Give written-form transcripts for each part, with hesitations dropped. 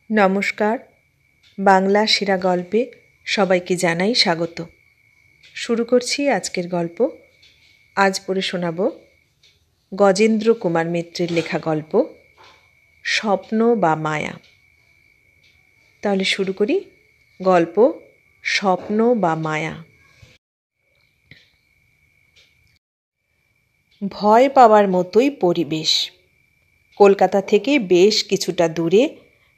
নমস্কার। বাংলা সেরা গল্পে সবাইকে জানাই স্বাগত। শুরু করছি আজকের গল্প। আজ পড়ে শোনাব গজেন্দ্র কুমার মিত্রের লেখা গল্প স্বপ্ন বা মায়া। তাহলে শুরু করি গল্প স্বপ্ন বা মায়া। ভয় পাওয়ার মতোই পরিবেশ। কলকাতা থেকে বেশ কিছুটা দূরে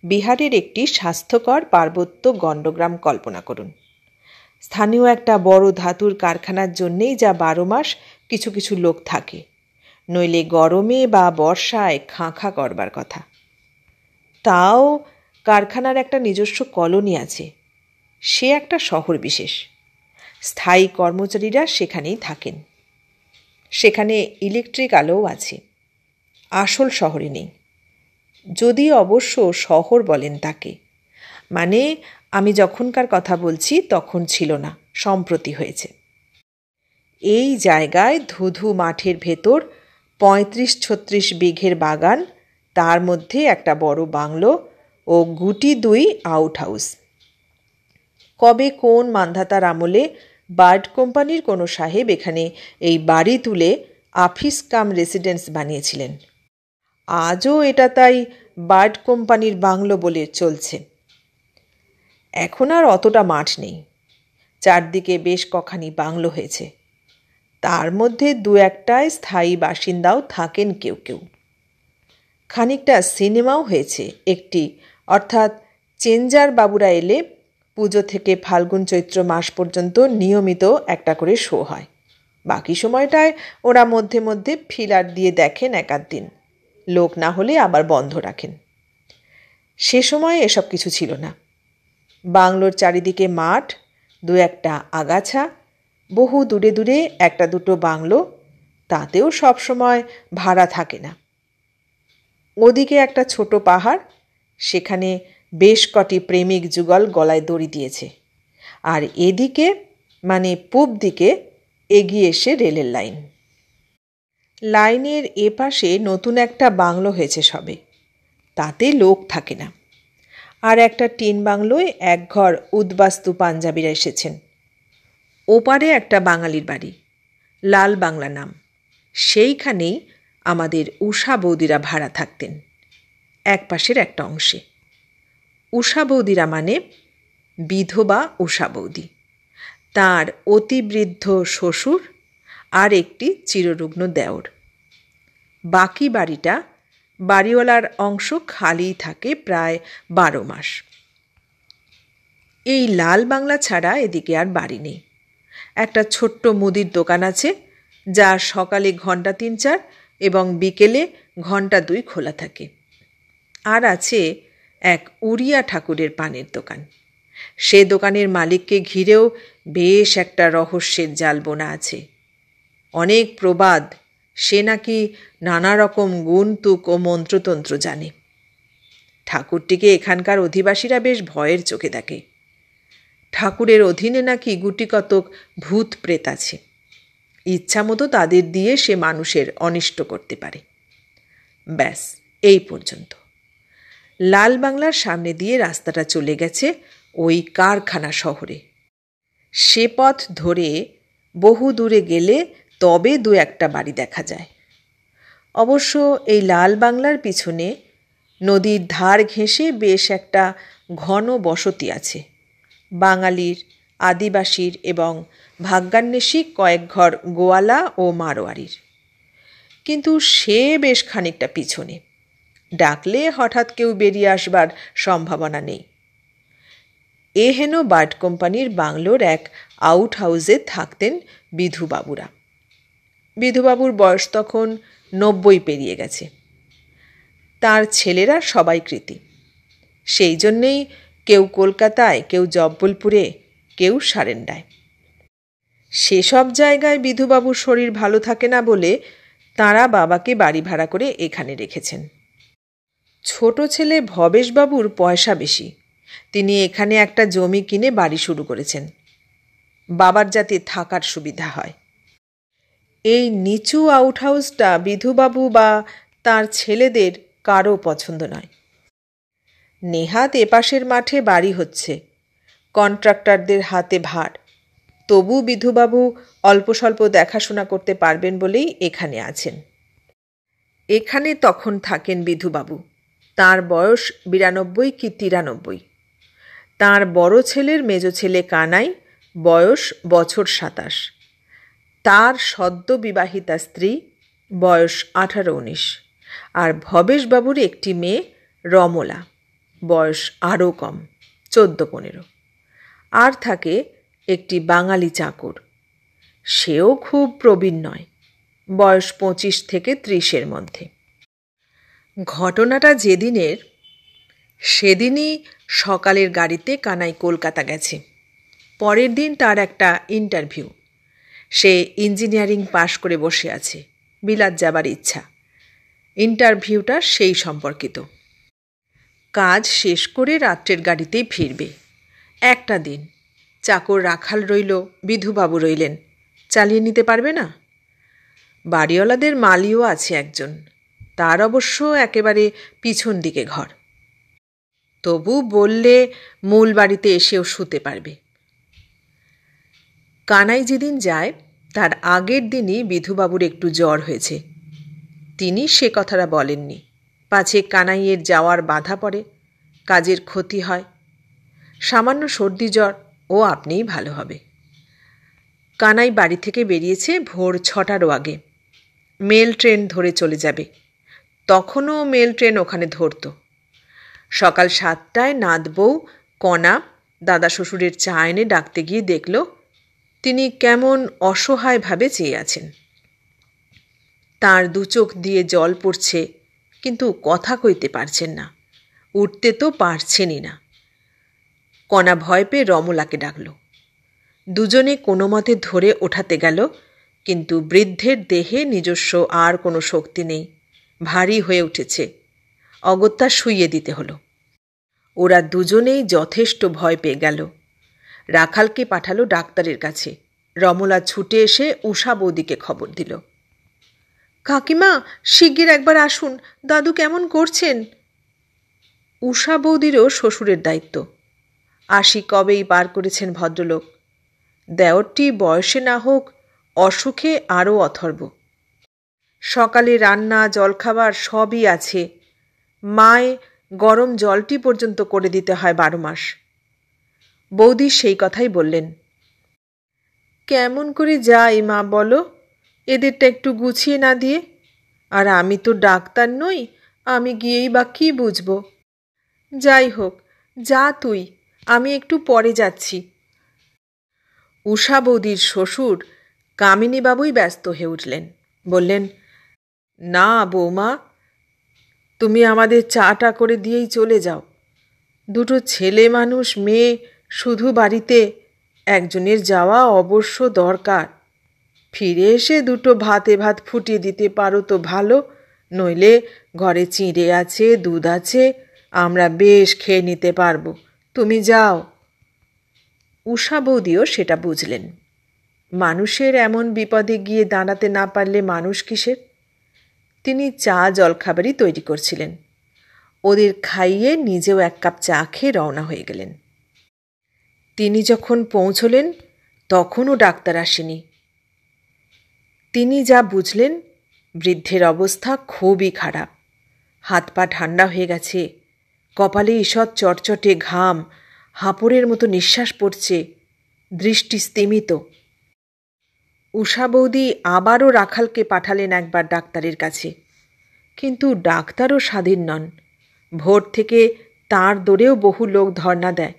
বিহারের একটি স্বাস্থ্যকর পার্বত্য গণ্ডগ্রাম কল্পনা করুন। স্থানীয় একটা বড় ধাতুর কারখানার জন্যেই যা 12 মাস কিছু কিছু লোক থাকে, নইলে গরমে বা বর্ষায় খাঁ খাঁ করবার কথা। তাও কারখানার একটা নিজস্ব কলোনি আছে, সে একটা শহর বিশেষ। স্থায়ী কর্মচারীরা সেখানেই থাকেন। সেখানে ইলেকট্রিক আলোও আছে, আসল শহরে নেই। যদি অবশ্য শহর বলেন তাকে, মানে আমি যখনকার কথা বলছি তখন ছিল না, সম্প্রতি হয়েছে। এই জায়গায় ধুধু মাঠের ভেতর 35-36 বিঘের বাগান, তার মধ্যে একটা বড় বাংলো ও গুটি 2 আউট হাউস। কবে কোন মান্ধাতার আমলে বার্ড কোম্পানির কোনো সাহেব এখানে এই বাড়ি তুলে আফিস কাম রেসিডেন্স বানিয়েছিলেন। আজও এটা তাই বার্ড কোম্পানির বাংলো বলে চলছে। এখন আর অতটা মাঠ নেই, চারদিকে বেশ কখানি বাংলো হয়েছে। তার মধ্যে 2-1টায় স্থায়ী বাসিন্দাও থাকেন কেউ কেউ। খানিকটা সিনেমাও হয়েছে একটি, অর্থাৎ চেঞ্জার বাবুরা এলে পুজো থেকে ফাল্গুন চৈত্র মাস পর্যন্ত নিয়মিত একটা করে শো হয়। বাকি সময়টায় ওরা মধ্যে মধ্যে ফিলার দিয়ে দেখেন 1-8 দিন, লোক না হলে আবার বন্ধ রাখেন। সে সময় এসব কিছু ছিল না। বাংলোর চারিদিকে মাঠ, 2-1টা আগাছা, বহু দূরে দূরে 1-2 বাংলো, তাতেও সব সময় ভাড়া থাকে না। ওদিকে একটা ছোট পাহাড়, সেখানে বেশ কটি প্রেমিক যুগল গলায় দড়ি দিয়েছে। আর এদিকে মানে পূব দিকে এগিয়ে এসে রেলের লাইন। লাইনের এপাশে নতুন একটা বাংলো হয়েছে সবে, তাতে লোক থাকে না। আর একটা টিন বাংলোয় 1 ঘর উদ্বাস্তু পাঞ্জাবিরা এসেছেন। ওপারে একটা বাঙালির বাড়ি, লাল বাংলা নাম, সেইখানেই আমাদের উষা বৌদিরা ভাড়া থাকতেন, এক পাশের একটা অংশে। উষা বৌদিরা মানে বিধবা উষা বৌদি, তাঁর অতিবৃদ্ধ শ্বশুর আর একটি চিররুগ্ন দেওর। বাকি বাড়িটা, বাড়িওয়ালার অংশ খালিই থাকে প্রায় 12 মাস। এই লাল বাংলা ছাড়া এদিকে আর বাড়ি নেই। একটা ছোট্ট মুদির দোকান আছে, যা সকালে ঘন্টা 3-4 এবং বিকেলে ঘন্টা 2 খোলা থাকে। আর আছে এক উড়িয়া ঠাকুরের পানের দোকান। সে দোকানের মালিককে ঘিরেও বেশ একটা রহস্যের জাল বোনা আছে। অনেক প্রবাদ, সে নাকি নানা রকম গুণতুক ও মন্ত্রতন্ত্র জানে। ঠাকুরটিকে এখানকার অধিবাসীরা বেশ ভয়ের চোখে দেখে। ঠাকুরের অধীনে নাকি গুটিকতক ভূত প্রেত আছে, ইচ্ছা মতো তাদের দিয়ে সে মানুষের অনিষ্ট করতে পারে। ব্যাস এই পর্যন্ত। লাল বাংলার সামনে দিয়ে রাস্তাটা চলে গেছে ওই কারখানা শহরে। সে পথ ধরে বহু দূরে গেলে তবে 2-1টা বাড়ি দেখা যায়। অবশ্য এই লাল বাংলার পিছনে নদীর ধার ঘেঁষে বেশ একটা ঘন বসতি আছে, বাঙালির, আদিবাসীর এবং ভাগ্যান্বেষী কয়েক ঘর গোয়ালা ও মারোয়ারির। কিন্তু সে বেশ খানিকটা পিছনে, ডাকলে হঠাৎ কেউ বেরিয়ে আসবার সম্ভাবনা নেই। এ হেন বার্ড কোম্পানির বাংলোর এক আউট হাউসে থাকতেন বিধুবাবুরা। বিধুবাবুর বয়স তখন 90 পেরিয়ে গেছে। তার ছেলেরা সবাই কৃতী, সেই জন্যেই কেউ কলকাতায়, কেউ জব্বলপুরে, কেউ সারেন্ডায়। সেসব জায়গায় বিধুবাবুর শরীর ভালো থাকে না বলে তাঁরা বাবাকে বাড়ি ভাড়া করে এখানে রেখেছেন। ছোট ছেলে ভবেশবাবুর পয়সা বেশি, তিনি এখানে একটা জমি কিনে বাড়ি শুরু করেছেন, বাবার যাতে থাকার সুবিধা হয়। এই নিচু আউটহাউসটা বিধুবাবু বা তার ছেলেদের কারও পছন্দ নয়। নেহাত এপাশের মাঠে বাড়ি হচ্ছে, কন্ট্রাক্টরদের হাতে ভার, তবু বিধুবাবু অল্প স্বল্প দেখাশোনা করতে পারবেন বলেই এখানে আছেন। এখানে তখন থাকেন বিধুবাবু। তাঁর বয়স 92 কি 93। তাঁর বড় ছেলের মেজ ছেলে কানাই, বয়স বছর 27। তার সদ্য বিবাহিতা স্ত্রী, বয়স 18-19। আর ভবেশবাবুর একটি মেয়ে রমলা, বয়স আরও কম, 14-15। আর থাকে একটি বাঙালি চাকর, সেও খুব প্রবীণ নয়, বয়স 25 থেকে 30-এর মধ্যে। ঘটনাটা যেদিনের, সেদিনই সকালের গাড়িতে কানাই কলকাতা গেছে। পরের দিন তার একটা ইন্টারভিউ। সে ইঞ্জিনিয়ারিং পাশ করে বসে আছে, বিলাত যাবার ইচ্ছা। ইন্টারভিউটা সেই সম্পর্কিত। কাজ শেষ করে রাত্রের গাড়িতেই ফিরবে। একটা দিন চাকর রাখাল রইল, বিধুবাবু রইলেন। চালিয়ে নিতে পারবে না? বাড়িওয়ালাদের মালিও আছে একজন, তার অবশ্য একেবারে পিছন দিকে ঘর। তবু বললে মূল বাড়িতে এসেও শুতে পারবে। কানাই যেদিন যায় তার আগের দিনই বিধুবাবুর একটু জ্বর হয়েছে। তিনি সে কথাটা বলেননি, পাছে কানাইয়ের যাওয়ার বাধা পড়ে, কাজের ক্ষতি হয়। সামান্য সর্দি জ্বর, ও আপনিই ভালো হবে। কানাই বাড়ি থেকে বেরিয়েছে ভোর 6টারও আগে। মেল ট্রেন ধরে চলে যাবে। তখনও মেল ট্রেন ওখানে ধরত। সকাল 7টায় নাতবউ কণা দাদা শ্বশুরের চা এনে ডাকতে গিয়ে দেখল তিনি কেমন অসহায়ভাবে চেয়ে আছেন। তাঁর দু চোখ দিয়ে জল পড়ছে, কিন্তু কথা কইতে পারছেন না, উঠতে তো পারছেনই না। কণা ভয় পেয়ে রমলাকে ডাকল। দুজনে কোনো মতে ধরে ওঠাতে গেল, কিন্তু বৃদ্ধের দেহে নিজস্ব আর কোনো শক্তি নেই, ভারী হয়ে উঠেছে। অগত্যা শুইয়ে দিতে হলো। ওরা দুজনেই যথেষ্ট ভয় পেয়ে গেল। রাখালকে পাঠালো ডাক্তারের কাছে। রমলা ছুটে এসে উষা বৌদিকে খবর দিল। কাকিমা, শিগগির একবার আসুন, দাদু কেমন করছেন? উষা বৌদিরও শ্বশুরের দায়িত্ব। 80 কবেই পার করেছেন ভদ্রলোক। দেওরটি বয়সে না হোক, অসুখে আরও অথর্ব। সকালে রান্না জলখাবার সবই আছে। মায়ে গরম জলটি পর্যন্ত করে দিতে হয় 12 মাস। বৌদি সেই কথাই বললেন। কেমন করে যাই মা বলো, এদেরটা একটু গুছিয়ে না দিয়ে? আর আমি তো ডাক্তার নই, আমি গিয়েই বা কী বুঝব? যাই হোক, যা তুই, আমি একটু পরে যাচ্ছি। উষা বৌদির শ্বশুর কামিনীবাবুই ব্যস্ত হয়ে উঠলেন। বললেন, না বৌমা, তুমি আমাদের চাটা করে দিয়েই চলে যাও। দুটো ছেলে মানুষ, মেয়ে শুধু বাড়িতে, একজনের যাওয়া অবশ্য দরকার। ফিরে এসে দুটো ভাতে ভাত ফুটিয়ে দিতে পারো তো ভালো, নইলে ঘরে চিঁড়ে আছে, দুধ আছে, আমরা বেশ খেয়ে নিতে পারবো। তুমি যাও। উষা বৌদিও সেটা বুঝলেন। মানুষের এমন বিপদে গিয়ে দাঁড়াতে না পারলে মানুষ কিসের? তিনি চা জলখাবারই তৈরি করছিলেন। ওদের খাইয়ে নিজেও 1 কাপ চা খেয়ে রওনা হয়ে গেলেন। তিনি যখন পৌঁছলেন তখনও ডাক্তার আসেনি। তিনি যা বুঝলেন, বৃদ্ধের অবস্থা খুবই খারাপ। হাত পা ঠান্ডা হয়ে গেছে, কপালে ঈষৎ চটচটে ঘাম, হাঁপড়ের মতো নিঃশ্বাস পড়ছে, দৃষ্টি স্তিমিত। উষা বৌদি আবারও রাখালকে পাঠালেন একবার ডাক্তারের কাছে, কিন্তু ডাক্তারও স্বাধীন নন। ভোর থেকে তাঁর দৌড়েও বহু লোক ধর্ণা দেয়।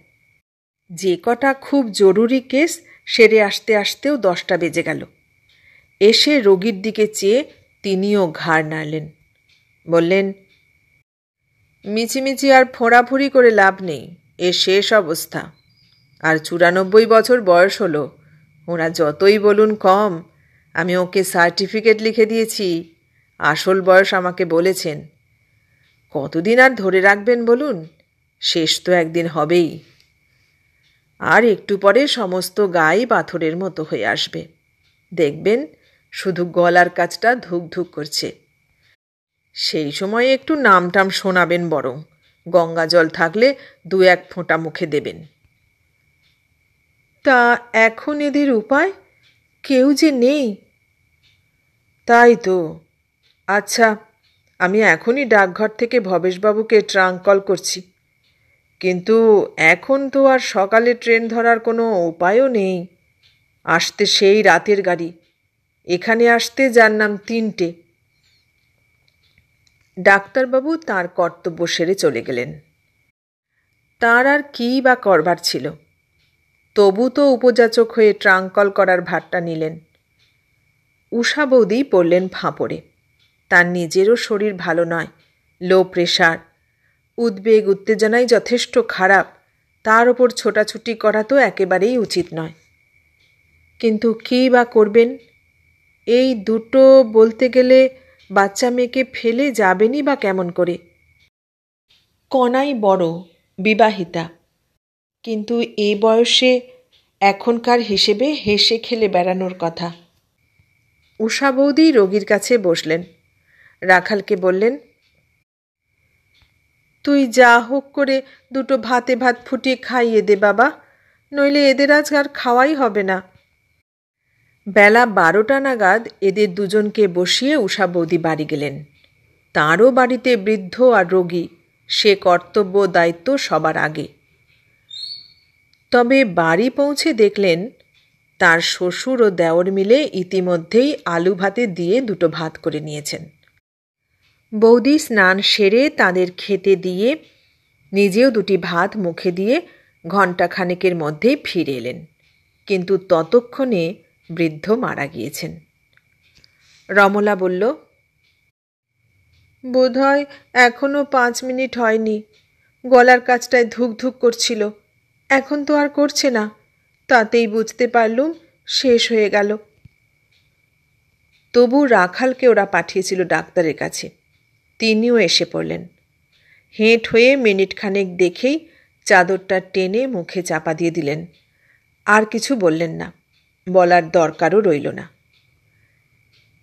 যে কটা খুব জরুরি কেস সেরে আসতে আসতেও 10টা বেজে গেল। এসে রোগীর দিকে চেয়ে তিনিও ঘাড় নাড়লেন। বললেন, মিছিমিছি আর ফোঁড়াফুঁড়ি করে লাভ নেই, এ শেষ অবস্থা। আর 94 বছর বয়স হলো। ওরা যতই বলুন কম, আমি ওকে সার্টিফিকেট লিখে দিয়েছি, আসল বয়স আমাকে বলেছেন। কতদিন আর ধরে রাখবেন বলুন? শেষ তো একদিন হবেই। আর একটু পরে সমস্ত গায়ে পাথরের মতো হয়ে আসবে। দেখবেন শুধু গলার কাছটা ধুক ধুক করছে। সেই সময়ে একটু নামটাম শোনাবেন বরং, গঙ্গা জল থাকলে 2-1 ফোঁটা মুখে দেবেন। তা এখন এদের উপায়? কেউ যে নেই। তাই তো। আচ্ছা, আমি এখনই ডাকঘর থেকে ভবেশবাবুকে ট্রাঙ্ক কল করছি। কিন্তু এখন তো আর সকালে ট্রেন ধরার কোনো উপায়ও নেই। আসতে সেই রাতের গাড়ি, এখানে আসতে যার নাম 3টে। ডাক্তারবাবু তাঁর কর্তব্য সেরে চলে গেলেন। তাঁর আর কী বা করবার ছিল? তবু তো উপযাচক হয়ে ট্রাঙ্ক কল করার ভারটা নিলেন। উষা বৌদি পড়লেন ফাঁপড়ে। তার নিজেরও শরীর ভালো নয়, লো প্রেশার, উদ্বেগ উত্তেজনাই যথেষ্ট খারাপ, তার ওপর ছোটাছুটি করা তো একেবারেই উচিত নয়। কিন্তু কী বা করবেন? এই দুটো বলতে গেলে বাচ্চা মেয়েকে ফেলে যাবেনই বা কেমন করে? কনাই বড়, বিবাহিতা, কিন্তু এ বয়সে এখনকার হিসেবে হেসে খেলে বেড়ানোর কথা। উষা বৌদি রোগীর কাছে বসলেন। রাখালকে বললেন, তুই যা হোক করে 2 ভাতে ভাত ফুটিয়ে খাইয়ে দে বাবা, নইলে এদের আজ আর খাওয়াই হবে না। বেলা 12টা নাগাদ এদের দুজনকে বসিয়ে উষা বৌদি বাড়ি গেলেন। তাঁরও বাড়িতে বৃদ্ধ আর রোগী, সে কর্তব্য দায়িত্ব সবার আগে। তবে বাড়ি পৌঁছে দেখলেন তার শ্বশুর ও দেওর মিলে ইতিমধ্যেই আলু ভাতে দিয়ে 2 ভাত করে নিয়েছেন। বৌদি স্নান সেরে তাদের খেতে দিয়ে নিজেও 2টি ভাত মুখে দিয়ে ঘণ্টাখানেকের মধ্যেই ফিরে এলেন। কিন্তু ততক্ষণে বৃদ্ধ মারা গিয়েছেন। রমলা বলল, বোধহয় এখনো 5 মিনিট হয়নি। গলার কাছটায় ধুক ধুক করছিল, এখন তো আর করছে না। তাতেই বুঝতে পারলুম শেষ হয়ে গেল। তবু রাখালকে ওরা পাঠিয়েছিল ডাক্তারের কাছে। তিনিও এসে পড়লেন। হেঁট হয়ে মিনিটখানেক দেখেই চাদরটা টেনে মুখে চাপা দিয়ে দিলেন। আর কিছু বললেন না, বলার দরকারও রইল না।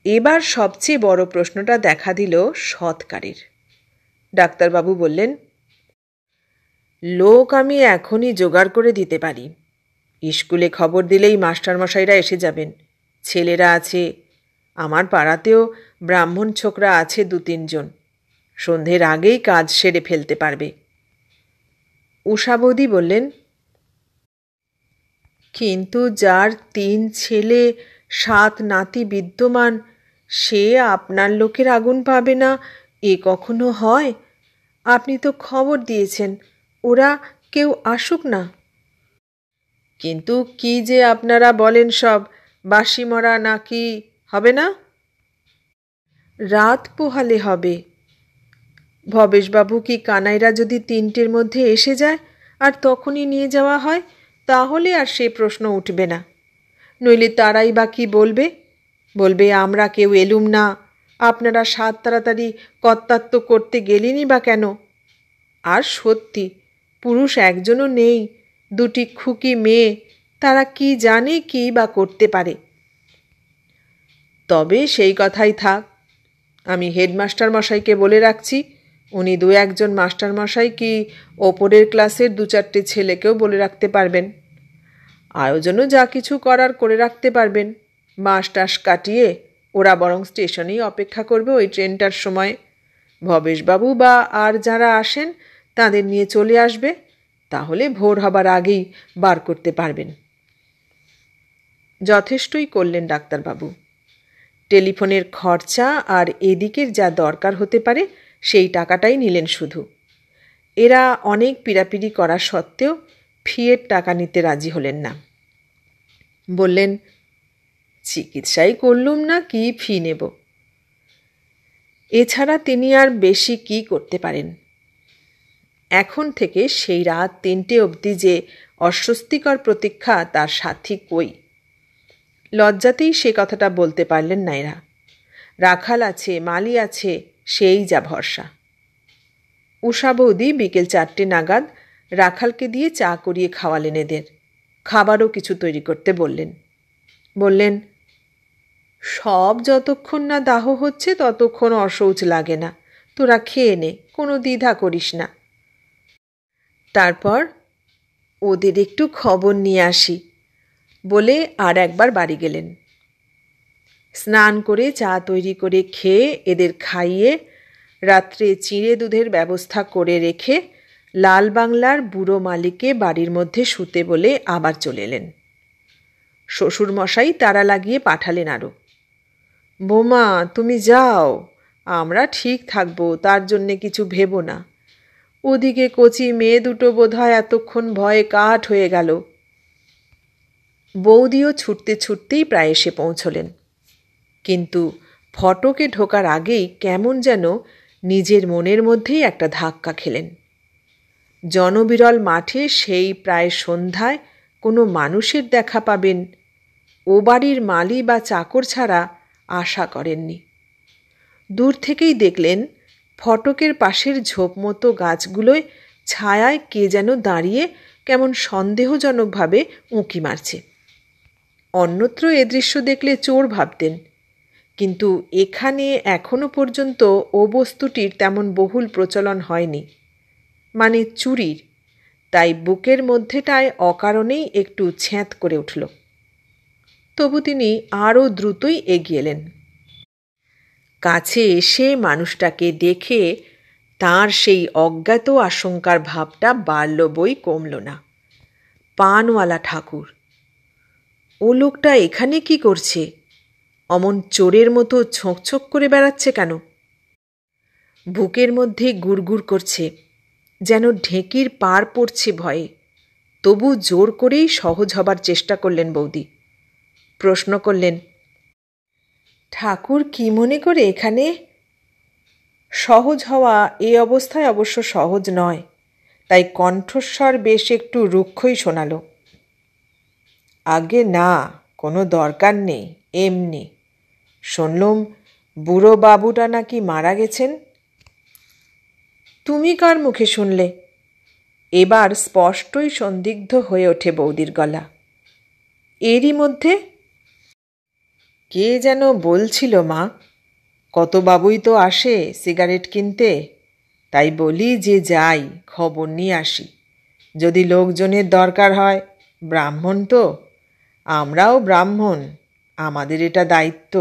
এবার সবচেয়ে বড় প্রশ্নটা দেখা দিল সৎকারের। ডাক্তারবাবু বললেন, লোক আমি এখনই জোগাড় করে দিতে পারি। স্কুলে খবর দিলেই মাস্টারমশাইরা এসে যাবেন। ছেলেরা আছে, আমার পাড়াতেও ব্রাহ্মণ ছোকরা আছে 2-3 জন। সন্ধ্যের আগেই কাজ সেরে ফেলতে পারবে। উষা বৌদি বললেন, কিন্তু যার 3 ছেলে 7 নাতি বিদ্যমান, সে আপনার লোকের আগুন পাবে না এ কখনো হয়? আপনি তো খবর দিয়েছেন, ওরা কেউ আসুক না। কিন্তু কি যে আপনারা বলেন সব, বাসি মরা নাকি হবে না? রাত পোহালে হবে। ভবেশবাবু কি কানাইরা যদি 3টের মধ্যে এসে যায় আর তখনই নিয়ে যাওয়া হয়, তাহলে আর সে প্রশ্ন উঠবে না। নইলে তারাই বা কি বলবে? বলবে আমরা কেউ এলুম না, আপনারা 7 তাড়াতাড়ি কর্তাত্ব করতে গেলেনই বা কেন? আর সত্যি, পুরুষ একজনও নেই, 2টি খুকি মেয়ে, তারা কি জানে কি বা করতে পারে? তবে সেই কথাই থাক। আমি হেডমাস্টার মশাইকে বলে রাখছি, উনি 2-1 জন মাস্টারমশাই কি ওপরের ক্লাসের 2-4টে ছেলেকেও বলে রাখতে পারবেন। আয়োজনও যা কিছু করার করে রাখতে পারবেন। বাঁশ টাস কাটিয়ে ওরা বরং স্টেশনেই অপেক্ষা করবে ওই ট্রেনটার সময়। ভবেশবাবু বা আর যারা আসেন তাদের নিয়ে চলে আসবে, তাহলে ভোর হবার আগেই বার করতে পারবেন। যথেষ্টই করলেন ডাক্তারবাবু। টেলিফোনের খরচা আর এদিকের যা দরকার হতে পারে সেই টাকাটাই নিলেন শুধু। এরা অনেক পীড়াপিড়ি করা সত্ত্বেও ফিয়ের টাকা নিতে রাজি হলেন না। বললেন, চিকিৎসাই করলুম না, কি ফি নেব? এছাড়া তিনি আর বেশি কি করতে পারেন? এখন থেকে সেই রাত 3টে অবধি যে অস্বস্তিকর প্রতীক্ষা, তার সাথী কই? লজ্জাতেই সে কথাটা বলতে পারলেন না এরা। রাখাল আছে, মালি আছে, সেই যা ভরসা। উষা বৌদি বিকেল 4টে নাগাদ রাখালকে দিয়ে চা করিয়ে খাওয়ালেন এদের। খাবারও কিছু তৈরি করতে বললেন। বললেন, সব যতক্ষণ না দাহ হচ্ছে ততক্ষণ অশৌচ লাগে না, তোরা খেয়ে নে, কোনো দ্বিধা করিস না। তারপর ওদের একটু খবর নিয়ে আসি বলে আর একবার বাড়ি গেলেন। স্নান করে চা তৈরি করে খেয়ে এদের খাইয়ে রাত্রে চিঁড়ে দুধের ব্যবস্থা করে রেখে লাল বাংলার বুড়ো মালিকে বাড়ির মধ্যে শুতে বলে আবার চলে এলেন। শ্বশুরমশাই তাড়া লাগিয়ে পাঠালেন আরও, বৌমা তুমি যাও, আমরা ঠিক থাকবো, তার জন্যে কিছু ভেবো না। ওদিকে কচি মেয়ে দুটো বোধহয় এতক্ষণ ভয়ে কাঠ হয়ে গেল। বৌদিও ছুটতে ছুটতেই প্রায় এসে পৌঁছলেন, কিন্তু ফটকে ঢোকার আগেই কেমন যেন নিজের মনের মধ্যেই একটা ধাক্কা খেলেন। জনবিরল মাঠে সেই প্রায় সন্ধ্যায় কোনো মানুষের দেখা পাবেন ও বাড়ির মালি বা চাকর ছাড়া আশা করেননি। দূর থেকেই দেখলেন ফটকের পাশের ঝোপমতো গাছগুলোয় ছায়ায় কে যেন দাঁড়িয়ে কেমন সন্দেহজনকভাবে উঁকি মারছে। অন্যত্র এ দৃশ্য দেখলে চোর ভাবতেন, কিন্তু এখানে এখনো পর্যন্ত ও বস্তুটির তেমন বহুল প্রচলন হয়নি, মানে চুরির, তাই বুকের মধ্যেটায় অকারণেই একটু ছ্যাঁত করে উঠল। তবু তিনি আরও দ্রুতই এগিয়ে এলেন। কাছে এসে মানুষটাকে দেখে তাঁর সেই অজ্ঞাত আশঙ্কার ভাবটা বাড়ল বই কমল না। পানওয়ালা ঠাকুর, ও লোকটা এখানে কি করছে? অমন চোরের মতো ছোঁক করে বেড়াচ্ছে কেন? বুকের মধ্যে গুড়গুড় করছে, যেন ঢেঁকির পার পড়ছে ভয়ে। তবু জোর করেই সহজ হবার চেষ্টা করলেন বৌদি। প্রশ্ন করলেন, ঠাকুর কি মনে করে এখানে? সহজ হওয়া এ অবস্থায় অবশ্য সহজ নয়, তাই কণ্ঠস্বর বেশ একটু রুক্ষই শোনাল। আগে না, কোনো দরকার নেই, এমনি। শুনলুম বুড়ো বাবুটা নাকি মারা গেছেন। তুমি কার মুখে শুনলে? এবার স্পষ্টই সন্দিগ্ধ হয়ে ওঠে বৌদির গলা। এরই মধ্যে কে যেন বলছিল মা, কত বাবুই তো আসে সিগারেট কিনতে, তাই বলি যে যাই, খবর নিয়ে আসি, যদি লোকজনের দরকার হয়। ব্রাহ্মণ তো, আমরাও ব্রাহ্মণ, আমাদের এটা দায়িত্ব।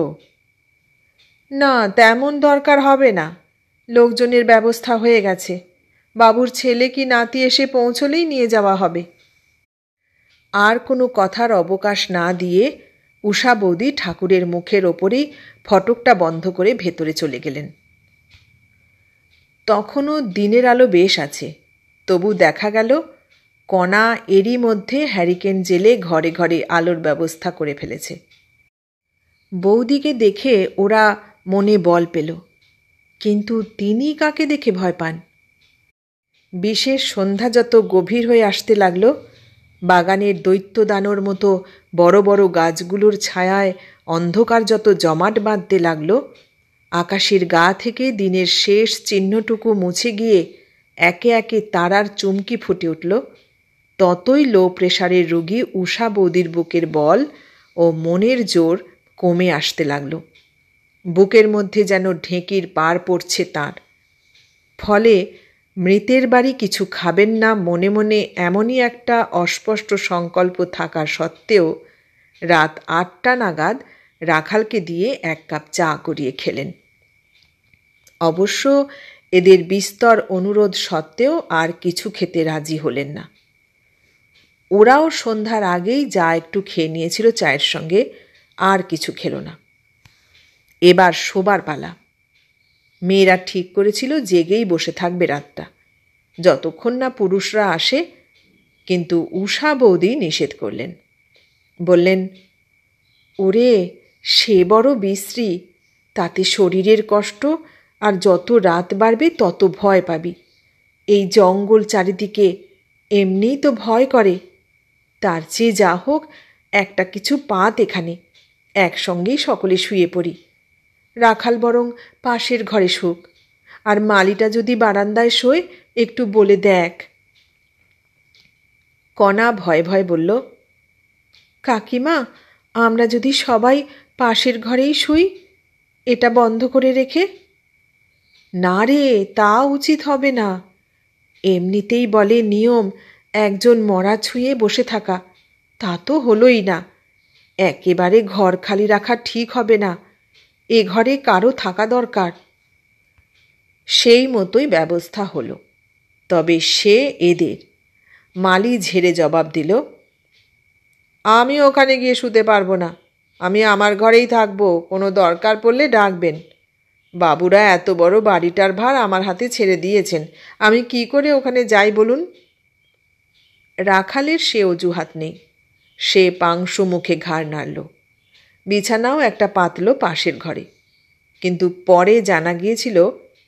না, তেমন দরকার হবে না, লোকজনের ব্যবস্থা হয়ে গেছে, বাবুর ছেলে কি নাতি এসে পৌঁছলেই নিয়ে যাওয়া হবে। আর কোনো কথার অবকাশ না দিয়ে উষা বৌদি ঠাকুরের মুখের ওপরেই ফটকটা বন্ধ করে ভেতরে চলে গেলেন। তখনও দিনের আলো বেশ আছে, তবু দেখা গেল কণা এরই মধ্যে হ্যারিকেন জেলে ঘরে ঘরে আলোর ব্যবস্থা করে ফেলেছে। বৌদিকে দেখে ওরা মনে বল পেল, কিন্তু তিনি কাকে দেখে ভয় পান? বিশেষ সন্ধ্যা যত গভীর হয়ে আসতে লাগল, বাগানের দৈত্যদানর মতো বড় বড় গাছগুলোর ছায়ায় অন্ধকার যত জমাট বাঁধতে লাগল, আকাশের গা থেকে দিনের শেষ চিহ্নটুকু মুছে গিয়ে একে একে তারার চুমকি ফুটে উঠল, ততই লো প্রেশারের রোগী উষা বৌদির বুকের বল ও মনের জোর কমে আসতে লাগল। বুকের মধ্যে যেন ঢেঁকির পার পড়ছে তাঁর। ফলে মৃতের বাড়ি কিছু খাবেন না মনে মনে এমনই একটা অস্পষ্ট সংকল্প থাকা সত্ত্বেও রাত 8টা নাগাদ রাখালকে দিয়ে 1 কাপ চা করিয়ে খেলেন। অবশ্য এদের বিস্তর অনুরোধ সত্ত্বেও আর কিছু খেতে রাজি হলেন না। ওরাও সন্ধ্যার আগেই যা একটু খেয়ে নিয়েছিল চায়ের সঙ্গে, আর কিছু খেল না। এবার শোবার পালা। মেয়েরা ঠিক করেছিল জেগেই বসে থাকবে রাতটা, যতক্ষণ না পুরুষরা আসে, কিন্তু উষা বৌদি নিষেধ করলেন। বললেন, ওরে সে বড় বিশ্রী, তাতে শরীরের কষ্ট, আর যত রাত বাড়বে তত ভয় পাবি। এই জঙ্গল চারিদিকে, এমনিই তো ভয় করে, তার চেয়ে যা হোক একটা কিছু পাত এখানে, একসঙ্গেই সকলে শুয়ে পড়ি। রাখাল বরং পাশের ঘরে শোক, আর মালিটা যদি বারান্দায় শোয় একটু বলে দেখ। কণা ভয়ে ভয়ে বলল, কাকিমা, আমরা যদি সবাই পাশের ঘরেই শুই, এটা বন্ধ করে রেখে? না রে, তা উচিত হবে না, এমনিতেই বলে নিয়ম একজন মরা ছুঁয়ে বসে থাকা, তা তো হলোই না। একেবারে ঘর খালি রাখা ঠিক হবে না, এ ঘরে কারো থাকা দরকার। সেই মতোই ব্যবস্থা হলো। তবে সে এদের। মালি ঝেড়ে জবাব দিল, আমি ওখানে গিয়ে শুতে পারবো না, আমি আমার ঘরেই থাকবো, কোনো দরকার পড়লে ডাকবেন। বাবুরা এত বড় বাড়িটার ভার আমার হাতে ছেড়ে দিয়েছেন, আমি কি করে ওখানে যাই বলুন? রাখালের সে অজুহাত নেই। সে পাংশু মুখে ঘাড় নাড়ল। বিছানাও একটা পাতল পাশের ঘরে, কিন্তু পরে জানা গিয়েছিল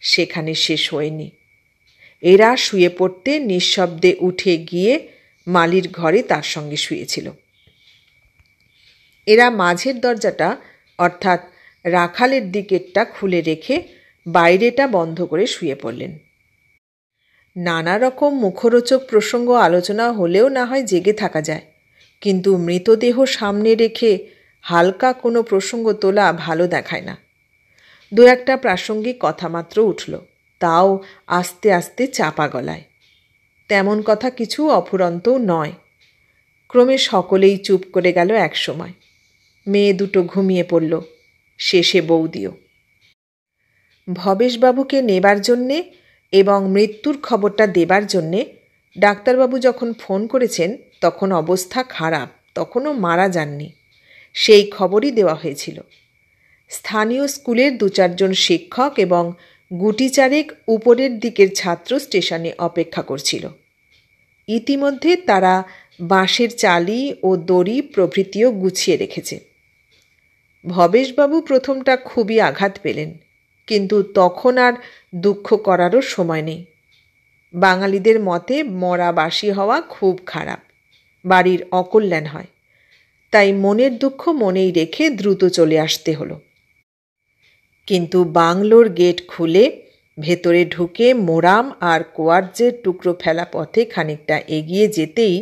সেখানে শেষ হয়নি। এরা শুয়ে পড়তে নিঃশব্দে উঠে গিয়ে মালির ঘরে তার সঙ্গে শুয়েছিল। এরা মাঝের দরজাটা অর্থাৎ রাখালের দিকেরটা খুলে রেখে বাইরেটা বন্ধ করে শুয়ে পড়লেন। নানা রকম মুখরোচক প্রসঙ্গ আলোচনা হলেও না হয় জেগে থাকা যায়, কিন্তু মৃতদেহ সামনে রেখে হালকা কোনো প্রসঙ্গ তোলা ভালো দেখায় না। দু একটা প্রাসঙ্গিক কথামাত্র উঠল, তাও আস্তে আস্তে চাপা গলায়। তেমন কথা কিছু অফুরন্তও নয়। ক্রমে সকলেই চুপ করে গেল একসময়। মেয়ে দুটো ঘুমিয়ে পড়ল, শেষে বৌদিও। ভবেশবাবুকে নেবার জন্যে এবং মৃত্যুর খবরটা দেবার জন্যে ডাক্তারবাবু যখন ফোন করেছেন তখন অবস্থা খারাপ, তখনও মারা যাননি, সেই খবরই দেওয়া হয়েছিল। স্থানীয় স্কুলের 2-4 শিক্ষক এবং গুটিচারেক উপরের দিকের ছাত্র স্টেশনে অপেক্ষা করছিল। ইতিমধ্যে তারা বাঁশের চালি ও দড়ি প্রভৃতিও গুছিয়ে রেখেছে। ভবেশবাবু প্রথমটা খুবই আঘাত পেলেন, কিন্তু তখন আর দুঃখ করারও সময় নেই। বাঙালিদের মতে মরা বাসি হওয়া খুব খারাপ, বাড়ির অকল্যাণ হয়, তাই মনের দুঃখ মনেই রেখে দ্রুত চলে আসতে হলো। কিন্তু বাংলোর গেট খুলে ভেতরে ঢুকে মোরাম আর কোয়ার্জের টুকরো ফেলা পথে খানিকটা এগিয়ে যেতেই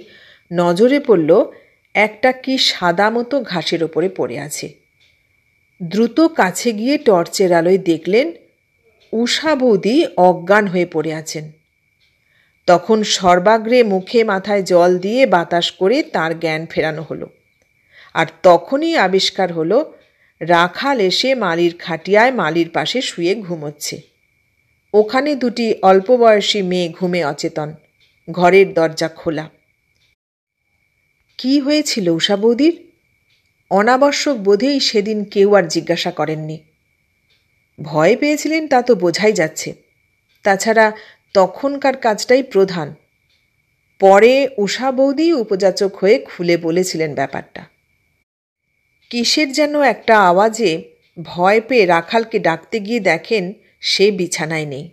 নজরে পড়ল একটা কি সাদা মতো ঘাসের ওপরে পড়ে আছে। দ্রুত কাছে গিয়ে টর্চের আলোয় দেখলেন উষা বৌদি অজ্ঞান হয়ে পড়ে আছেন। তখন সর্বাগ্রে মুখে মাথায় জল দিয়ে বাতাস করে তার জ্ঞান ফেরানো হলো। আর তখনই আবিষ্কার হলো রাখাল এসে মালির খাটিয়ায় মালির পাশে শুয়ে ঘুমোচ্ছে। ওখানে 2টি অল্প বয়সী মেয়ে ঘুমে অচেতন, ঘরের দরজা খোলা। কি হয়েছিল উষা বৌদির? অনাবশ্যক বোধেই সেদিন কেউ আর জিজ্ঞাসা করেননি। ভয় পেয়েছিলেন তা তো বোঝাই যাচ্ছে, তাছাড়া তখনকার কাজটাই প্রধান। পরে উষা বৌদি উপযাচক হয়ে খুলে বলেছিলেন ব্যাপারটা। কিসের যেন একটা আওয়াজে ভয় পেয়ে রাখালকে ডাকতে গিয়ে দেখেন সে বিছানায় নেই।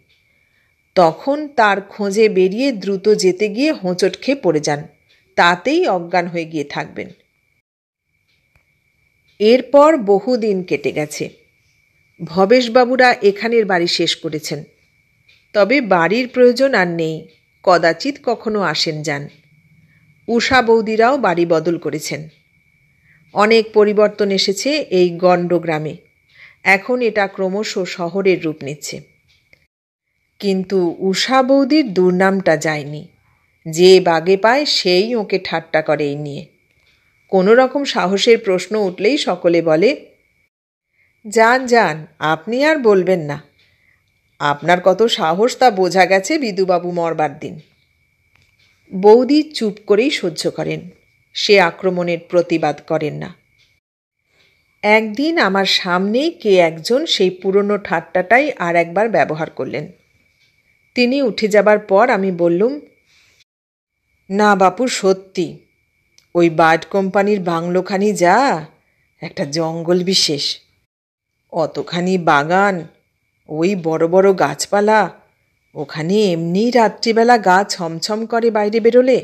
তখন তার খোঁজে বেরিয়ে দ্রুত যেতে গিয়ে হোঁচট খেয়ে পড়ে যান, তাতেই অজ্ঞান হয়ে গিয়ে থাকবেন। এরপর বহুদিন কেটে গেছে। ভবেশবাবুরা এখানের বাড়ি শেষ করেছেন, তবে বাড়ির প্রয়োজন আর নেই, কদাচিৎ কখনো আসেন যান। উষা বৌদিরাও বাড়ি বদল করেছেন। অনেক পরিবর্তন এসেছে এই গণ্ডগ্রামে, এখন এটা ক্রমশ শহরের রূপ নিচ্ছে। কিন্তু উষা বৌদির দুর্নামটা যায়নি। যে বাগে পায় সেই ওকে ঠাট্টা করে এই নিয়ে। কোনো রকম সাহসের প্রশ্ন উঠলেই সকলে বলে, যান যান, আপনি আর বলবেন না, আপনার কত সাহস তা বোঝা গেছে বিদুবাবু মরবার দিন। বৌদি চুপ করেই সহ্য করেন, সে আক্রমণের প্রতিবাদ করেন না। একদিন আমার সামনেই কে একজন সেই পুরনো ঠাট্টাটাই আর একবার ব্যবহার করলেন। তিনি উঠে যাবার পর আমি বললুম, না বাপু, সত্যি ওই বার্ড কোম্পানির বাংলোখানি যা একটা জঙ্গল বিশেষ, অতখানি বাগান, ওই বড় বড় গাছপালা, ওখানে এমনি রাত্রিবেলা গা ছমছম করে বাইরে বেরোলে।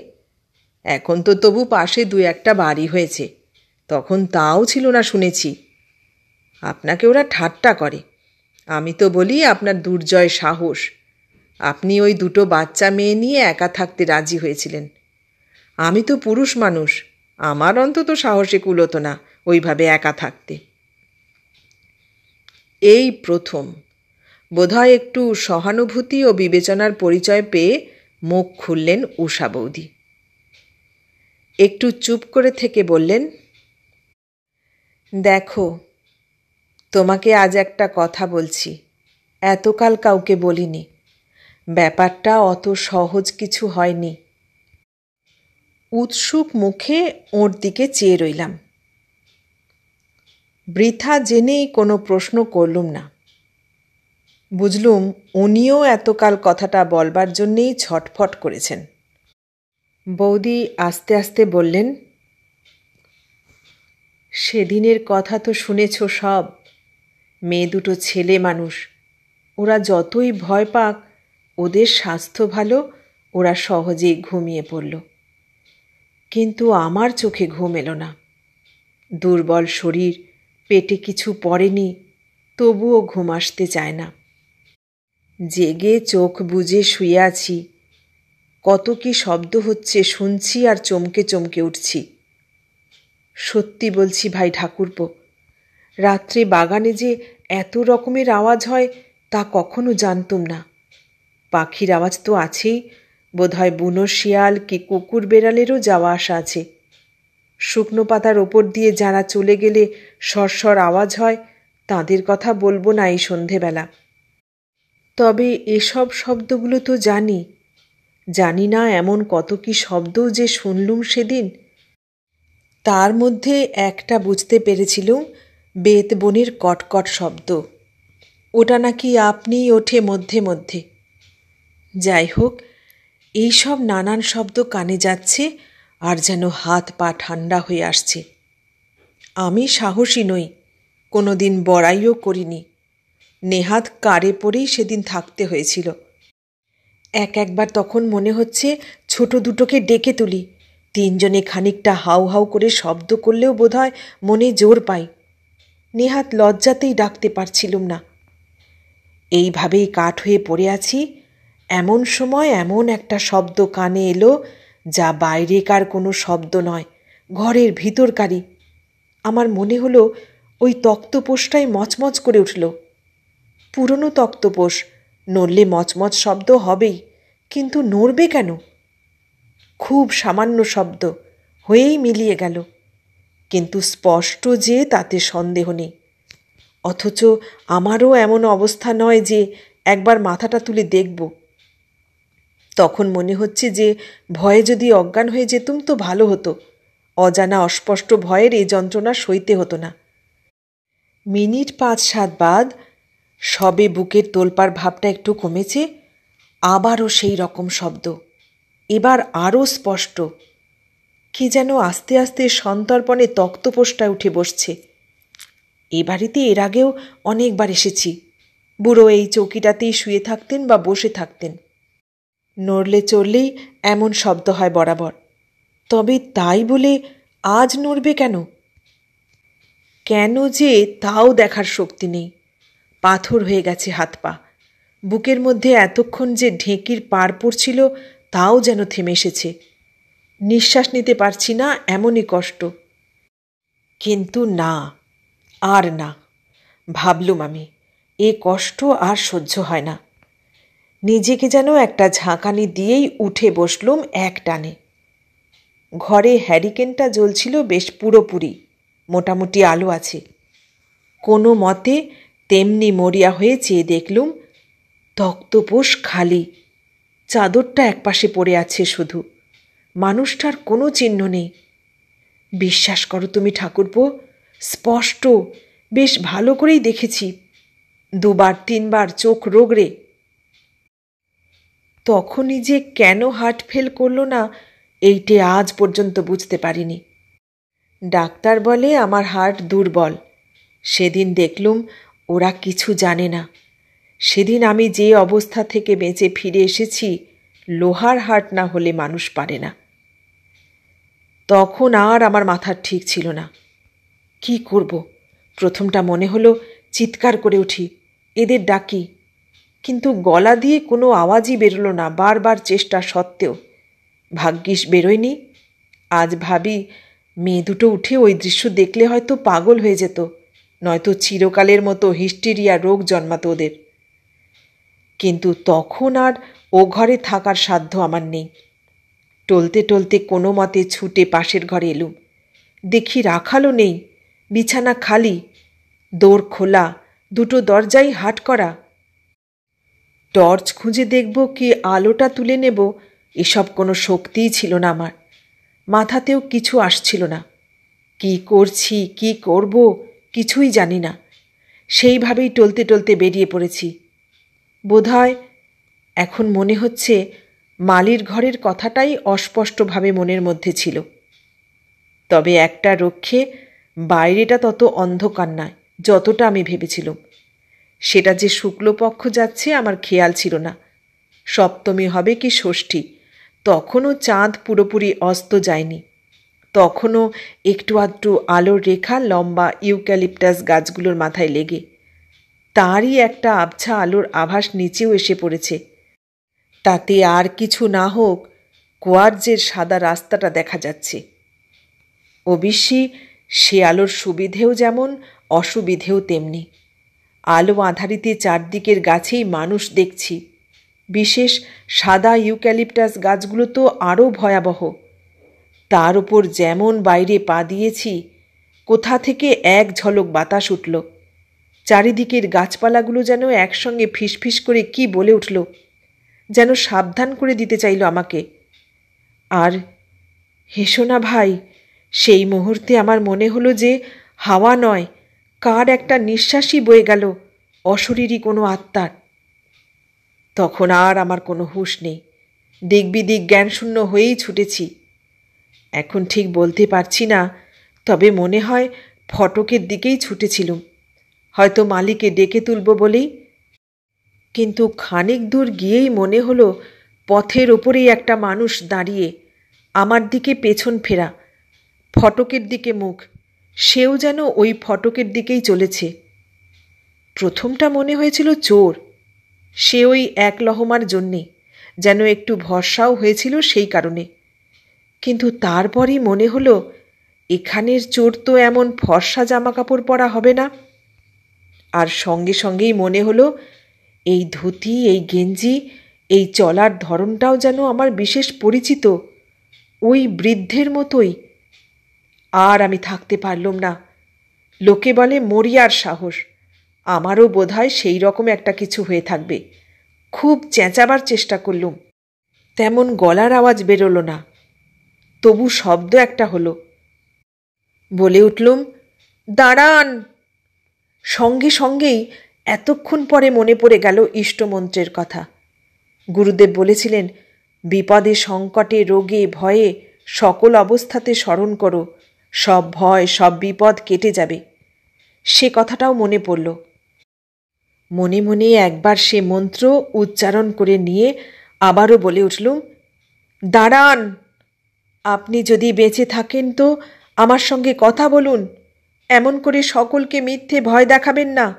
এখন তো তবু পাশে 2-1টা বাড়ি হয়েছে, তখন তাও ছিল না শুনেছি। আপনাকে ওরা ঠাট্টা করে, আমি তো বলি আপনার দুর্জয় সাহস। আপনি ওই 2টো বাচ্চা মেয়ে নিয়ে একা থাকতে রাজি হয়েছিলেন। আমি তো পুরুষ মানুষ, আমার অন্তত সাহসে কুলোতো না ওইভাবে একা থাকতে। এই প্রথম বোধহয় একটু সহানুভূতি ও বিবেচনার পরিচয় পেয়ে মুখ খুললেন উষা বৌদি। একটু চুপ করে থেকে বললেন, দেখো, তোমাকে আজ একটা কথা বলছি, এতকাল কাউকে বলিনি। ব্যাপারটা অত সহজ কিছু হয়নি। উৎসুক মুখে ওর দিকে চেয়ে রইলাম। বৃথা জেনেই কোনো প্রশ্ন করলুম না। বুঝলুম উনিও এতকাল কথাটা বলবার জন্যেই ছটফট করেছেন। বৌদি আস্তে আস্তে বললেন, সেদিনের কথা তো শুনেছ সব। মেয়ে দুটো ছেলে মানুষ, ওরা যতই ভয় পাক, ওদের স্বাস্থ্য ভালো, ওরা সহজেই ঘুমিয়ে পড়ল। কিন্তু আমার চোখে ঘুম এলো না। দুর্বল শরীর, পেটে কিছু পড়েনি, তবুও ঘুম আসতে চায় না। জেগে চোখ বুজে শুয়ে আছি, কত কি শব্দ হচ্ছে শুনছি আর চমকে চমকে উঠছি। সত্যি বলছি ভাই ঠাকুরপো, রাত্রে বাগানে যে এত রকমের আওয়াজ হয় তা কখনো জানতুম না। পাখির আওয়াজ তো আছেই, বোধহয় বুনো শিয়াল কি কুকুর বেড়ালেরও যাওয়া আসা আছে। শুকনো পাতার ওপর দিয়ে যারা চলে গেলে সরসর আওয়াজ হয়, তাদের কথা বলবো না এই সন্ধেবেলা। তবে এসব শব্দগুলো তো জানি না এমন কত কি শব্দও যে শুনলুম সেদিন। তার মধ্যে একটা বুঝতে পেরেছিলুম, বেতবনের কটকট শব্দ। ওটা নাকি আপনিই ওঠে মধ্যে মধ্যে। যাই হোক, এইসব নানান শব্দ কানে যাচ্ছে আর যেন হাত পা ঠান্ডা হয়ে আসছে। আমি সাহসী নই, কোনো দিন বড়াইও করিনি। নেহাত কারে পড়েই সেদিন থাকতে হয়েছিল। একবার তখন মনে হচ্ছে ছোট দুটোকে ডেকে তুলি, তিনজনে খানিকটা হাউ হাউ করে শব্দ করলেও বোধহয় মনে জোর পাই। নেহাত লজ্জাতেই ডাকতে পারছিলুম না। এইভাবেই কাঠ হয়ে পড়ে আছি। এমন সময় এমন একটা শব্দ কানে এলো, যা বাইরেকার কোনো শব্দ নয়, ঘরের ভিতরকারই। আমার মনে হলো ওই তক্তপোষটাই মচমচ করে উঠল। পুরনো তক্তপোষ, নড়লে মচমচ শব্দ হবেই, কিন্তু নড়বে কেন? খুব সামান্য শব্দ, হয়েই মিলিয়ে গেল, কিন্তু স্পষ্ট যে তাতে সন্দেহ নেই। অথচ আমারও এমন অবস্থা নয় যে একবার মাথাটা তুলে দেখব। তখন মনে হচ্ছে যে ভয়ে যদি অজ্ঞান হয়ে যেতুম তো ভালো হতো। অজানা অস্পষ্ট ভয়ের এই যন্ত্রণা সইতে হতো না। মিনিট 5-7 বাদ সবে বুকের তোলপাড় ভাবটা একটু কমেছে, আবারও সেই রকম শব্দ, এবার আরও স্পষ্ট। কি যেন আস্তে আস্তে সন্তর্পণে তক্তপোষটায় উঠে বসছে। এ বাড়িতে এর আগেও অনেকবার এসেছি। বুড়ো এই চৌকিটাতেই শুয়ে থাকতেন বা বসে থাকতেন। নড়লে চড়লেই এমন শব্দ হয় বরাবর। তবে তাই বলে আজ নড়বে কেন? কেন যে তাও দেখার শক্তি নেই। পাথর হয়ে গেছে হাত পা। বুকের মধ্যে এতক্ষণ যে ঢেঁকির পাড় পড়ছিল তাও যেন থেমে এসেছে। নিঃশ্বাস নিতে পারছি না, এমনই কষ্ট। কিন্তু না, আর না। ভাবলুম আমি, এ কষ্ট আর সহ্য হয় না। নিজেকে যেন একটা ঝাঁকানি দিয়েই উঠে বসলুম এক টানে। ঘরে হ্যারিকেনটা জ্বলছিল বেশ পুরোপুরি, মোটামুটি আলো আছে। কোনো মতে তেমনি মরিয়া হয়ে চেয়ে দেখলুম তক্তপোষ খালি, চাদরটা একপাশে পড়ে আছে শুধু, মানুষটার কোনো চিহ্ন নেই। বিশ্বাস করো তুমি ঠাকুরপো, স্পষ্ট, বেশ ভালো করেই দেখেছি, 2-3 বার চোখ রোগড়ে। তখনই যে কেন হার্ট ফেল করলো না, এইটে আজ পর্যন্ত বুঝতে পারিনি। ডাক্তার বলে আমার হার্ট দুর্বল। সেদিন দেখলুম ওরা কিছু জানে না। সেদিন আমি যে অবস্থা থেকে বেঁচে ফিরে এসেছি, লোহার হার্ট না হলে মানুষ পারে না। তখন আর আমার মাথার ঠিক ছিল না। কি করব? প্রথমটা মনে হলো চিৎকার করে উঠি, এদের ডাকি, কিন্তু গলা দিয়ে কোনো আওয়াজই বেরোলো না, বারবার চেষ্টা সত্ত্বেও। ভাগ্যিস বেরোয়নি। আজ ভাবি, মেয়ে দুটো উঠে ওই দৃশ্য দেখলে হয়তো পাগল হয়ে যেত, নয়তো চিরকালের মতো হিস্টেরিয়া রোগ জন্মাতো ওদের। কিন্তু তখন আর ও ঘরে থাকার সাধ্য আমার নেই। টলতে টলতে কোনো মতে ছুটে পাশের ঘরে এলুম। দেখি রাখালও নেই, বিছানা খালি, দোর খোলা, দুটো দরজাই হাট করা। টর্চ খুঁজে দেখব কি আলোটা তুলে নেব, এসব কোনো শক্তিই ছিল না আমার। মাথাতেও কিছু আসছিল না। কি করছি, কি করব, কিছুই জানি না। সেইভাবেই টলতে টলতে বেরিয়ে পড়েছি। বোধহয় এখন মনে হচ্ছে মালির ঘরের কথাটাই অস্পষ্টভাবে মনের মধ্যে ছিল। তবে একটা রক্ষে, বাইরেটা তত অন্ধকার নয় যতটা আমি ভেবেছিলাম। সেটা যে শুক্লপক্ষ যাচ্ছে আমার খেয়াল ছিল না। সপ্তমী হবে কি ষষ্ঠী, তখনও চাঁদ পুরোপুরি অস্ত যায়নি। তখনও একটু আধটু আলোর রেখা লম্বা ইউক্যালিপটাস গাছগুলোর মাথায় লেগে, তারই একটা আবছা আলোর আভাস নিচেও এসে পড়েছে। তাতে আর কিছু না হোক, কোয়ার্জের সাদা রাস্তাটা দেখা যাচ্ছে। অবশ্যই সে আলোর সুবিধেও যেমন, অসুবিধেও তেমনি। আলো আঁধারিতে চারদিকের গাছেই মানুষ দেখছি। বিশেষ সাদা ইউক্যালিপটাস গাছগুলো তো আরও ভয়াবহ। তার উপর যেমন বাইরে পা দিয়েছি, কোথা থেকে এক ঝলক বাতাস উঠল। চারিদিকের গাছপালাগুলো যেন একসঙ্গে ফিসফিস করে কি বলে উঠল, যেন সাবধান করে দিতে চাইল আমাকে। আর হেসো না ভাই, সেই মুহূর্তে আমার মনে হলো যে হাওয়া নয়, কার একটা নিঃশ্বাসই বয়ে গেল, অশরীরী কোনো আত্মার। তখন আর আমার কোনো হুঁশ নেই। দিকবিদিক জ্ঞানশূন্য হয়েই ছুটেছি। এখন ঠিক বলতে পারছি না, তবে মনে হয় ফটকের দিকেই ছুটেছিলুম, হয়তো মালিকে ডেকে তুলব বলেই। কিন্তু খানিক দূর গিয়েই মনে হলো পথের ওপরেই একটা মানুষ দাঁড়িয়ে, আমার দিকে পেছন ফেরা, ফটকের দিকে মুখ। সেও যেন ওই ফটকের দিকেই চলেছে। প্রথমটা মনে হয়েছিল চোর, সে ওই এক লহমার জন্যে, যেন একটু ভরসাও হয়েছিল সেই কারণে। কিন্তু তারপরই মনে হলো এখানের চোর তো এমন ফর্সা জামা কাপড় পরা হবে না। আর সঙ্গে সঙ্গেই মনে হলো এই ধুতি, এই গেঞ্জি, এই চলার ধরনটাও যেন আমার বিশেষ পরিচিত, ওই বৃদ্ধের মতোই। আর আমি থাকতে পারলাম না। লোকে বলে মরিয়ার সাহস, আমারও বোধহয় সেই রকম একটা কিছু হয়ে থাকবে। খুব চেঁচাবার চেষ্টা করলুম, তেমন গলার আওয়াজ বেরোলো না। তবু শব্দ একটা হলো। বলে উঠলুম, দাঁড়ান। সঙ্গে সঙ্গেই এতক্ষণ পরে মনে পড়ে গেল ইষ্টমন্ত্রের কথা। গুরুদেব বলেছিলেন, বিপদে সংকটে রোগে ভয়ে সকল অবস্থাতে স্মরণ করো, সব ভয় সব বিপদ কেটে যাবে। সে কথাটাও মনে পড়ল। মনে মনে একবার সে মন্ত্র উচ্চারণ করে নিয়ে আবারও বলে উঠলুম, দাঁড়ান। আপনি যদি বেঁচে থাকেন তো আমার সঙ্গে কথা বলুন, এমন করে সকলকে মিথ্যে ভয় দেখাবেন না।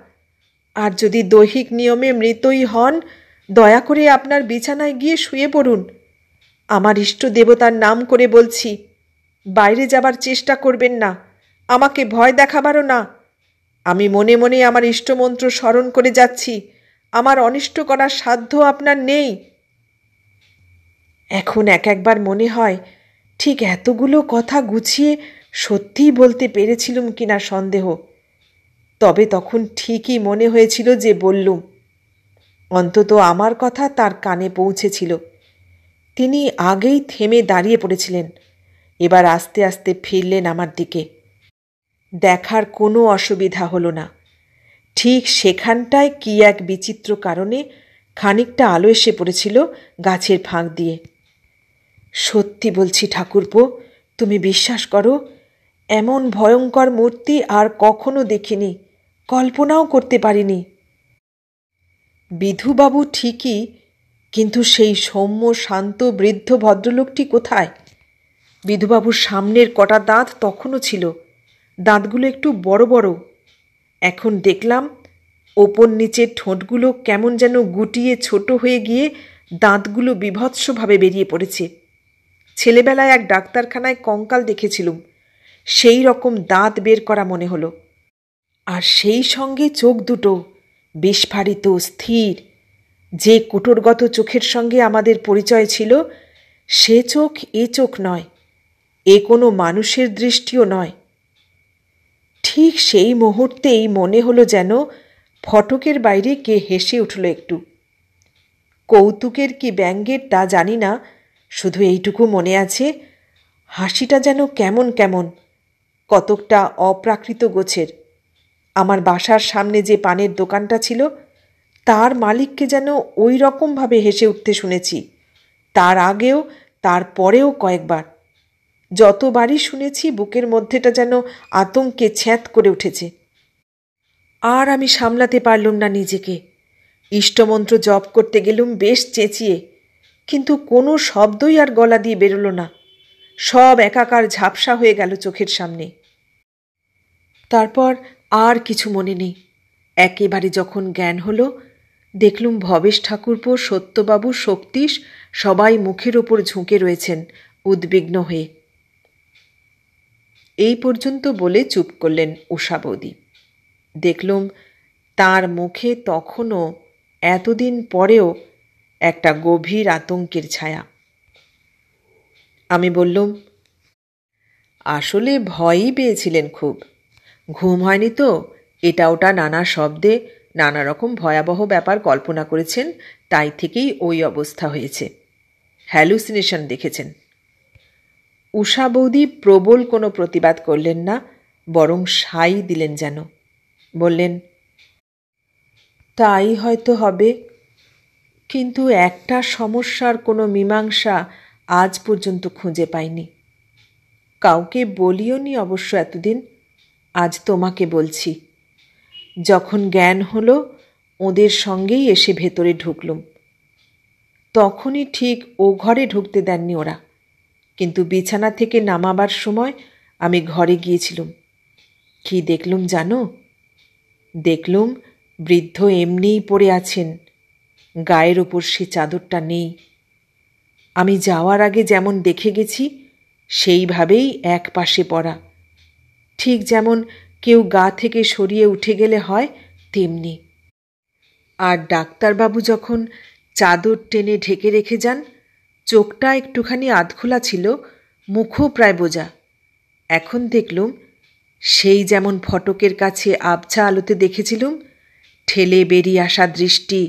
আর যদি দৈহিক নিয়মে মৃতই হন, দয়া করে আপনার বিছানায় গিয়ে শুয়ে পড়ুন। আমার ইষ্ট দেবতার নাম করে বলছি, বাইরে যাবার চেষ্টা করবেন না, আমাকে ভয় দেখাবারও না। আমি মনে মনে আমার ইষ্টমন্ত্র স্মরণ করে যাচ্ছি, আমার অনিষ্ট করার সাধ্য আপনার নেই। এখন একবার মনে হয় ঠিক এতগুলো কথা গুছিয়ে সত্যিই বলতে পেরেছিলুম কিনা সন্দেহ। তবে তখন ঠিকই মনে হয়েছিল যে বললুম। অন্তত আমার কথা তার কানে পৌঁছেছিল। তিনি আগেই থেমে দাঁড়িয়ে পড়েছিলেন। এবার আস্তে আস্তে ফিরলেন আমার দিকে। দেখার কোনো অসুবিধা হলো না। ঠিক সেখানটায় কি এক বিচিত্র কারণে খানিকটা আলো এসে পড়েছিল গাছের ফাঁক দিয়ে। সত্যি বলছি ঠাকুরপো, তুমি বিশ্বাস করো, এমন ভয়ঙ্কর মূর্তি আর কখনো দেখিনি, কল্পনাও করতে পারিনি। বিধুবাবু ঠিকই, কিন্তু সেই সৌম্য শান্ত বৃদ্ধ ভদ্রলোকটি কোথায়? বিধুবাবুর সামনের কটা দাঁত তখনও ছিল, দাঁতগুলো একটু বড় বড়। এখন দেখলাম ওপর নিচের ঠোঁটগুলো কেমন যেন গুটিয়ে ছোট হয়ে গিয়ে দাঁতগুলো বীভৎসভাবে বেরিয়ে পড়েছে। ছেলেবেলায় এক ডাক্তারখানায় কঙ্কাল দেখেছিলুম, সেই রকম দাঁত বের করা মনে হলো। আর সেই সঙ্গে চোখ দুটো বিস্ফারিত, স্থির, যে কুটোরগত চোখের সঙ্গে আমাদের পরিচয় ছিল, সে চোখ এ চোখ নয়, এ কোনো মানুষের দৃষ্টিও নয়। ঠিক সেই মুহূর্তেই মনে হলো যেন ফটকের বাইরে কে হেসে উঠল একটু। কৌতুকের কি ব্যঙ্গের তা জানি না, শুধু এইটুকু মনে আছে, হাসিটা যেন কেমন কেমন, কতকটা অপ্রাকৃত গোছের। আমার বাসার সামনে যে পানের দোকানটা ছিল, তার মালিককে যেন ওই রকমভাবে হেসে উঠতে শুনেছি, তার আগেও তার পরেও কয়েকবার। যতবারই শুনেছি বুকের মধ্যেটা যেন আতঙ্কে ছ্যাঁত করে উঠেছে। আর আমি সামলাতে পারলুম না নিজেকে। ইষ্টমন্ত্র জপ করতে গেলুম বেশ চেঁচিয়ে, কিন্তু কোনো শব্দই আর গলা দিয়ে বেরোল না। সব একাকার ঝাপসা হয়ে গেল চোখের সামনে। তারপর আর কিছু মনে নেই। একেবারে যখন জ্ঞান হলো, দেখলুম ভবেশ ঠাকুরপো, সত্যবাবু, শক্তিশ সবাই মুখের ওপর ঝুঁকে রয়েছেন উদ্বিগ্ন হয়ে। এই পর্যন্ত বলে চুপ করলেন উষা বৌদি। দেখলুম তার মুখে তখনও, এতদিন পরেও, একটা গভীর আতঙ্কের ছায়া। আমি বললুম, আসলে ভয়ই পেয়েছিলেন খুব। ঘুম হয়নি তো, এটা ওটা নানা শব্দে নানা রকম ভয়াবহ ব্যাপার কল্পনা করেছেন, তাই থেকেই ওই অবস্থা হয়েছে। হ্যালুসিনেশন দেখেছেন। উষা বৌদি প্রবল কোনো প্রতিবাদ করলেন না, বরং সাই দিলেন যেন। বললেন, তাই হয়তো হবে, কিন্তু একটা সমস্যার কোনো মীমাংসা আজ পর্যন্ত খুঁজে পাইনি। কাউকে বলিও নি অবশ্য এতদিন, আজ তোমাকে বলছি। যখন জ্ঞান হলো, ওদের সঙ্গেই এসে ভেতরে ঢুকলুম। তখনই ঠিক ও ঘরে ঢুকতে দেননি ওরা, কিন্তু বিছানা থেকে নামাবার সময় আমি ঘরে গিয়েছিলুম। কি দেখলুম জানো? দেখলুম বৃদ্ধ এমনিই পড়ে আছেন, গায়ের ওপর সে চাদরটা নেই। আমি যাওয়ার আগে যেমন দেখে গেছি, সেইভাবেই এক পাশে পড়া, ঠিক যেমন কেউ গা থেকে সরিয়ে উঠে গেলে হয় তেমনি। আর ডাক্তারবাবু যখন চাদর টেনে ঢেকে রেখে যান, চোখটা একটুখানি আধখোলা ছিল, মুখও প্রায় বোজা। এখন দেখলুম সেই যেমন ফটকের কাছে আবছা আলোতে দেখেছিলুম, ঠেলে বেরিয়ে আসা দৃষ্টি,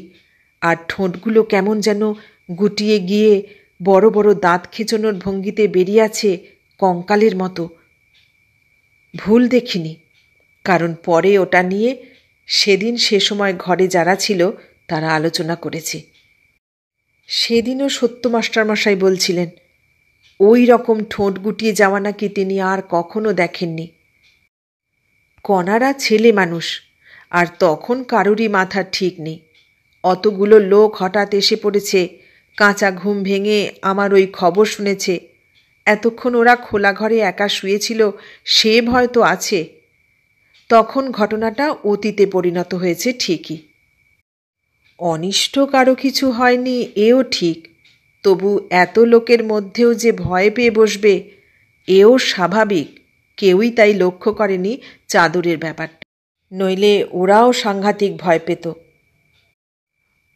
আর ঠোঁটগুলো কেমন যেন গুটিয়ে গিয়ে বড় বড় দাঁত খেঁচোনোর ভঙ্গিতে বেরিয়ে আছে কঙ্কালের মতো। ভুল দেখিনি, কারণ পরে ওটা নিয়ে সেদিন সে সময় ঘরে যারা ছিল তারা আলোচনা করেছে। সেদিনও সত্য মাস্টারমশাই বলছিলেন, ওই রকম ঠোঁট গুটিয়ে যাওয়া নাকি তিনি আর কখনো দেখেননি। কণারা ছেলে মানুষ, আর তখন কারুরই মাথা ঠিক নেই। অতগুলো লোক হঠাৎ এসে পড়েছে, কাঁচা ঘুম ভেঙে আমার ওই খবর শুনেছে। এতক্ষণ ওরা খোলা ঘরে একা শুয়েছিল, সে ভয় তো আছে। তখন ঘটনাটা অতীতে পরিণত হয়েছে ঠিকই। অনিষ্ট কারো কিছু হয়নি এও ঠিক, তবু এত লোকের মধ্যেও যে ভয় পেয়ে বসবে, এও স্বাভাবিক। কেউই তাই লক্ষ্য করেনি চাদরের ব্যাপারটা, নইলে ওরাও সাংঘাতিক ভয় পেত।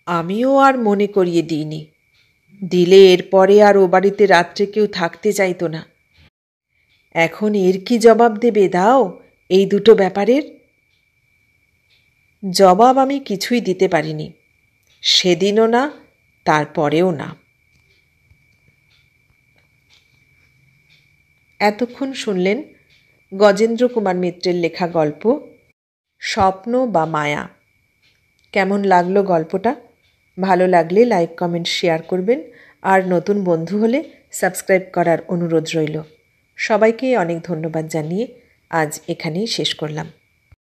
আমিও আর মনে করিয়ে দিইনি, দিলে এরপরে আর ও বাড়িতে রাত্রে কেউ থাকতে চাইতো না। এখন এর কি জবাব দেবে দাও এই দুটো ব্যাপারের? জবাব আমি কিছুই দিতে পারিনি, সেদিনও না, তারপরেও না। এতক্ষণ শুনলেন গজেন্দ্র কুমার মিত্রের লেখা গল্প স্বপ্ন বা মায়া। কেমন লাগলো গল্পটা? ভালো লাগলে লাইক, কমেন্ট, শেয়ার করবেন, আর নতুন বন্ধু হলে সাবস্ক্রাইব করার অনুরোধ রইল। সবাইকে অনেক ধন্যবাদ জানিয়ে আজ এখানেই শেষ করলাম।